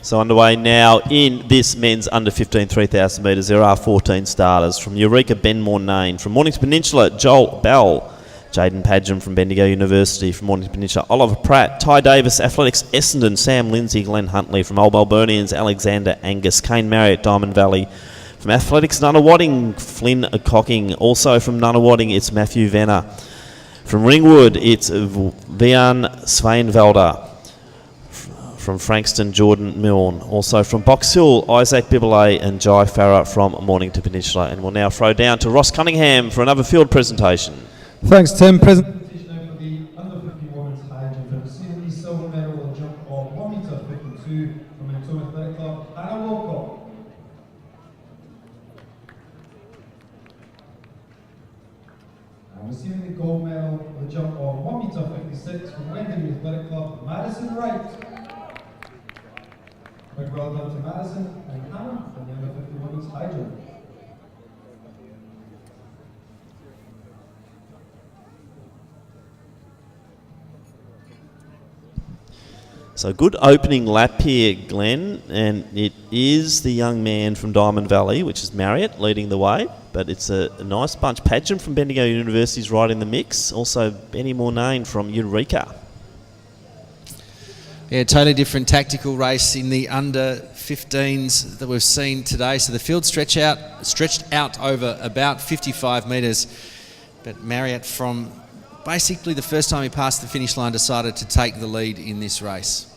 So underway now in this men's under 15 3,000 metres. There are 14 starters. From Eureka, Ben Mornane. From Mornington Peninsula, Joel Bell. Jaden Padgham from Bendigo University. From Mornington Peninsula, Oliver Pratt. Ty Davis, Athletics Essendon. Sam Lindsay, Glenn Huntley. From Old Melburnians, Alexander Angus. Kane Marriott, Diamond Valley. From Athletics Nunawading, Flynn Cocking. Also from Nunawading, it's Matthew Venner. From Ringwood, it's Vian Sveinvelder. From Frankston, Jordan Milne. Also from Box Hill, Isaac Bibelet and Jai Farah from Mornington Peninsula. And we'll now throw down to Ross Cunningham for another field presentation. Thanks, Tim. Presentation for the under 50 women's high jump for the silver medal will jump of 1 metre 52 from Victorian Athletic Club, Anna Walcott. And receiving the gold medal for the jump of 1 metre 56 from Wendy Athletic Club, Madison Wright. Well done to Madison and Hannah from the under 50 women's high jump. So good opening lap here, Glenn, and it is the young man from Diamond Valley, which is Marriott, leading the way, but it's a nice bunch. Padgham from Bendigo University is right in the mix. Also Benny Mornane from Eureka. Yeah, totally different tactical race in the under 15s that we've seen today. So the field stretched out over about 55 metres. But Marriott, from basically the first time he passed the finish line, decided to take the lead in this race.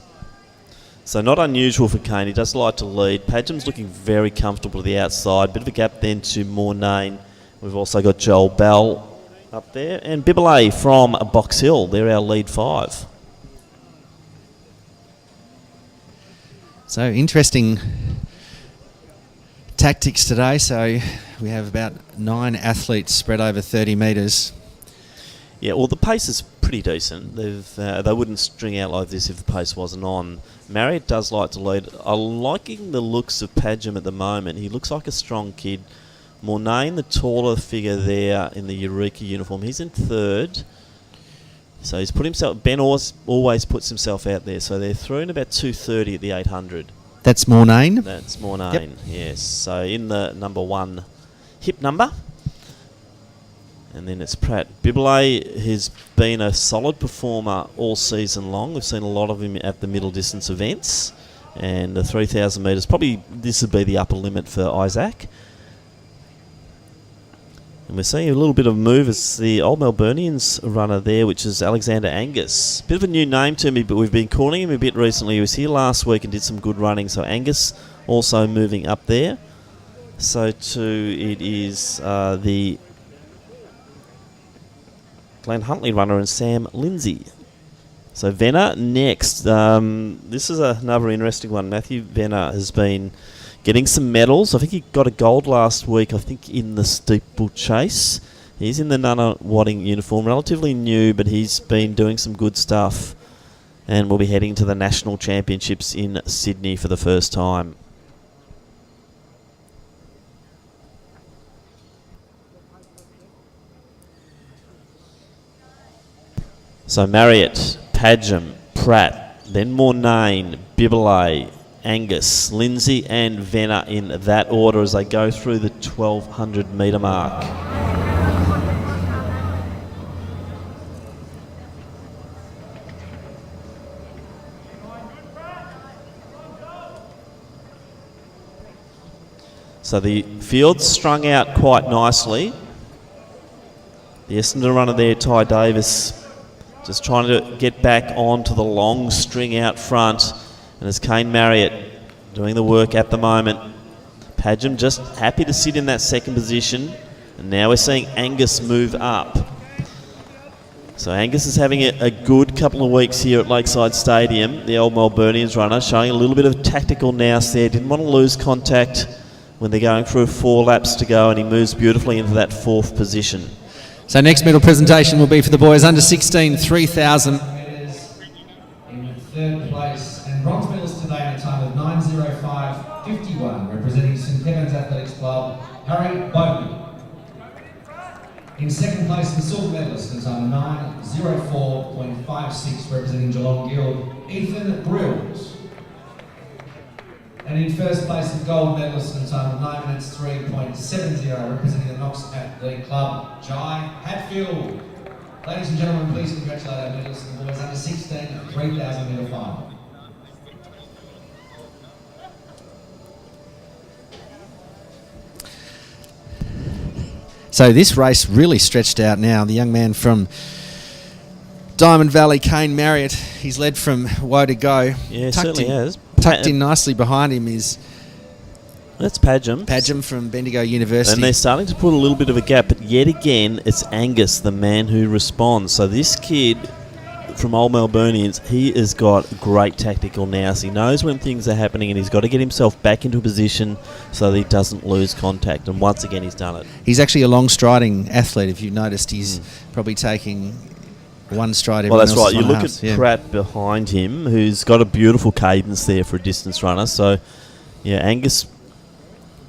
So not unusual for Kane. He does like to lead. Padgham's looking very comfortable to the outside. Bit of a gap then to Mornane. We've also got Joel Bell up there. And Bibelet from Box Hill. They're our lead five. So interesting tactics today. So we have about 9 athletes spread over 30 metres. Yeah, well, the pace is pretty decent. They wouldn't string out like this if the pace wasn't on. Marriott does like to lead. I'm liking the looks of Padgham at the moment. He looks like a strong kid. Mornane, the taller figure there in the Eureka uniform, he's in third. So he's put himself. Ben always puts himself out there. So they're through in about 2:30 at the 800. That's Mornane. That's Mornane. Yep. Yes. So in the number 1 hip number, and then it's Pratt. Bibelet has been a solid performer all season long. We've seen a lot of him at the middle distance events, and the 3,000 metres. Probably this would be the upper limit for Isaac. And we're seeing a little bit of move as the Old Melburnians runner there, which is Alexander Angus. Bit of a new name to me, but we've been calling him a bit recently. He was here last week and did some good running. So Angus also moving up there. So too it is the Glenn Huntley runner and Sam Lindsay. So Venner next. This is another interesting one. Matthew Venner has been getting some medals. I think he got a gold last week, I think, in the steeplechase. He's in the Nunawading uniform, relatively new, but he's been doing some good stuff. And we'll be heading to the National Championships in Sydney for the first time. So Marriott, Padgham, Pratt, then Mornane, Bibelet, Angus, Lindsay and Venner in that order as they go through the 1,200 metre mark. So the field's strung out quite nicely. The Essendon runner there, Ty Davis, just trying to get back onto the long string out front. And it's Kane Marriott doing the work at the moment. Padgham just happy to sit in that second position. And now we're seeing Angus move up. So Angus is having a good couple of weeks here at Lakeside Stadium. The Old Melburnians runner showing a little bit of tactical nous there. Didn't want to lose contact when they're going through 4 laps to go, and he moves beautifully into that 4th position. So next medal presentation will be for the boys under 16, 3,000. In 3rd place. Bronze medals today in a time of 9:05.51, representing St Kevin's Athletics Club, Harry Bowden. In second place, the silver medalist in time 9:04.56, representing Geelong Guild, Ethan Grills. And in first place, the gold medalist in time of 9 minutes 3.70, representing the Knox Athlete Club, Jai Hatfield. Ladies and gentlemen, please congratulate our medalists in the boys under 16 3,000 metre final. So this race really stretched out now. The young man from Diamond Valley, Kane Marriott, he's led from woe to go. Yeah, certainly has. Tucked in nicely behind him is That's Padgham. Padgham from Bendigo University. And they're starting to put a little bit of a gap, but yet again, it's Angus, the man who responds. So this kid from Old Melburnians, he has got great tactical nous. He knows when things are happening, and he's got to get himself back into a position so that he doesn't lose contact. And once again, he's done it. He's actually a long striding athlete. If you've noticed, he's probably taking one stride every Well, that's right. You one look half. at Pratt behind him, who's got a beautiful cadence there for a distance runner. So, yeah, Angus,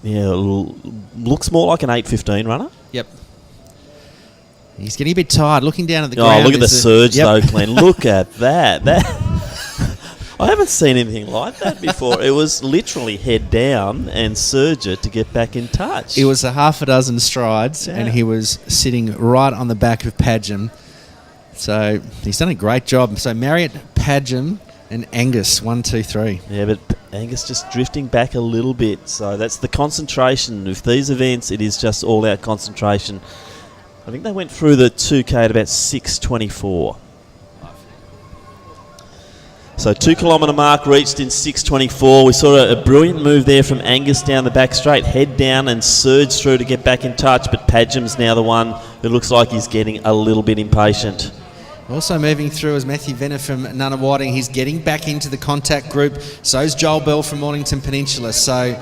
looks more like an 8:15 runner. Yep. He's getting a bit tired. Looking down at the Oh, ground. look at the surge, though, Yep. Glenn. Look at that. I haven't seen anything like that before. It was literally head down and surge it to get back in touch. It was a half a dozen strides, Yeah. and he was sitting right on the back of Padgham. So he's done a great job. So Marriott, Padgham, and Angus, 1, 2, 3. Yeah, but Angus just drifting back a little bit. So that's the concentration. With these events, it is just all-out concentration. I think they went through the 2K at about 6:24. So 2 kilometre mark reached in 6:24. We saw a brilliant move there from Angus down the back straight, head down and surge through to get back in touch. But Padgham's now the one who looks like he's getting a little bit impatient. Also moving through is Matthew Venner from Nunawading. He's getting back into the contact group. So is Joel Bell from Mornington Peninsula. So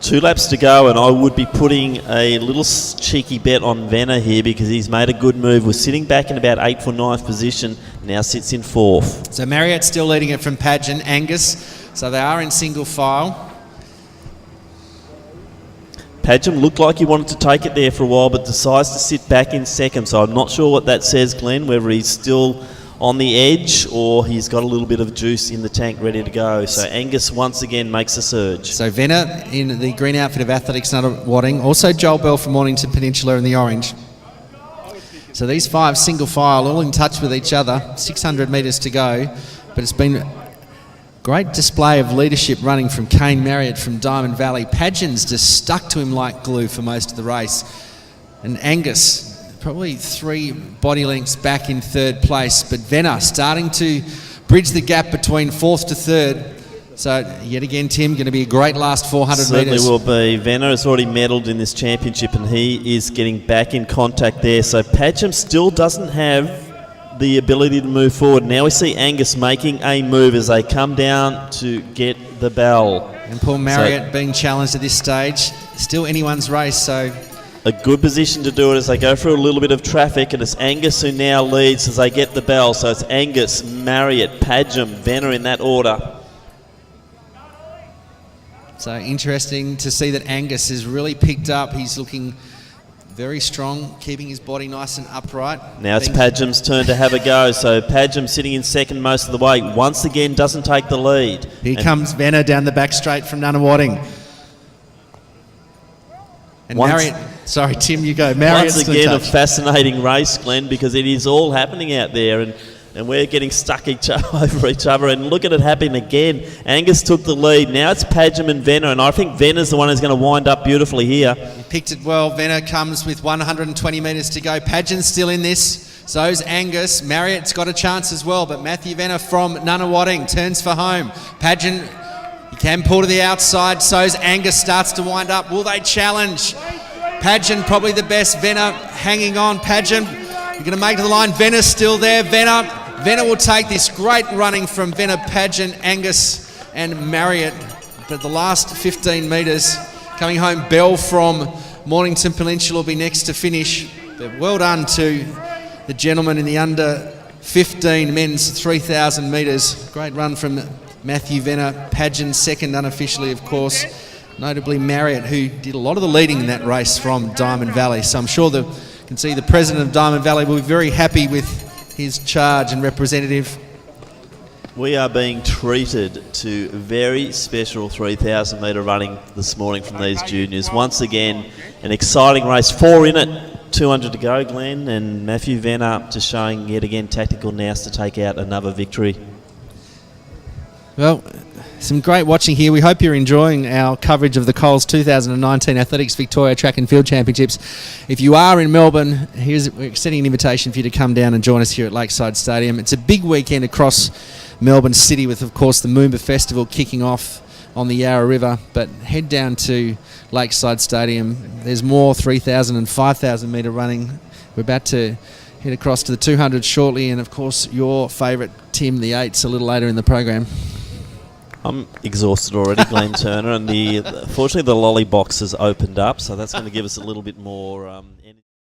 2 laps to go, and I would be putting a little cheeky bet on Venner here because he's made a good move. Was sitting back in about 8th or 9th position, now sits in 4th. So Marriott's still leading it from Padgham, Angus. So they are in single file. Padgham looked like he wanted to take it there for a while, but decides to sit back in 2nd. So I'm not sure what that says, Glenn, whether he's still on the edge or he's got a little bit of juice in the tank ready to go. So Angus once again makes a surge. So Venner in the green outfit of Athletics Nunawading. Also Joel Bell from Mornington Peninsula in the orange. So these 5 single file, all in touch with each other. 600 metres to go. But it's been a great display of leadership running from Kane Marriott from Diamond Valley. Padgham's just stuck to him like glue for most of the race. And Angus, probably 3 body lengths back in 3rd place. But Venner starting to bridge the gap between 4th to 3rd. So yet again, Tim, going to be a great last 400 Certainly metres. will be. Venner has already medalled in this championship and he is getting back in contact there. So Padgham still doesn't have the ability to move forward. Now we see Angus making a move as they come down to get the bell. And Paul Marriott being challenged at this stage. Still anyone's race, so A good position to do it as they go through a little bit of traffic, and it's Angus who now leads as they get the bell. So it's Angus, Marriott, Padgham, Venner in that order. So interesting to see that Angus has really picked up. He's looking very strong, keeping his body nice and upright. Now it's Padgham's turn to have a go. So Padgham sitting in 2nd most of the way. Once again, doesn't take the lead. Here comes Venner down the back straight from Nunawading. And Marriott, sorry Tim, you go. Marriott's once again, a fascinating race, Glenn, because it is all happening out there, and we're getting stuck over each other. And look at it happen again. Angus took the lead. Now it's Padgham and Venner, and I think Venner's the one who's going to wind up beautifully here. He picked it well. Venner comes with 120 metres to go. Padgham's still in this. So's Angus. Marriott's got a chance as well, but Matthew Venner from Nunawading turns for home. Padgham, he can pull to the outside. So's Angus, starts to wind up. Will they challenge? Padgham probably the best. Venner hanging on. Padgham, you're going to make it to the line. Venner's still there. Venner will take this. Great running from Venner, Padgham, Angus and Marriott. But the last 15 metres coming home, Bell from Mornington Peninsula will be next to finish. But well done to the gentleman in the under 15 men's 3,000 metres. Great run from Matthew Venner. Padgham 2nd unofficially, of course. Notably Marriott, who did a lot of the leading in that race from Diamond Valley. So I'm sure the can see the president of Diamond Valley will be very happy with his charge and representative. We are being treated to very special 3,000 metre running this morning from these juniors. Once again, an exciting race. 4 in it, 200 to go, Glenn, and Matthew Venner just showing yet again tactical nous to take out another victory. Well, some great watching here. We hope you're enjoying our coverage of the Coles 2019 Athletics Victoria Track and Field Championships. If you are in Melbourne, we're extending an invitation for you to come down and join us here at Lakeside Stadium. It's a big weekend across Melbourne City with, of course, the Moomba Festival kicking off on the Yarra River. But head down to Lakeside Stadium. There's more 3,000 and 5,000 metre running. We're about to head across to the 200 shortly, and of course your favourite Tim, the 8s, a little later in the program. I'm exhausted already, Glenn Turner, and fortunately the lolly box has opened up, so that's going to give us a little bit more energy.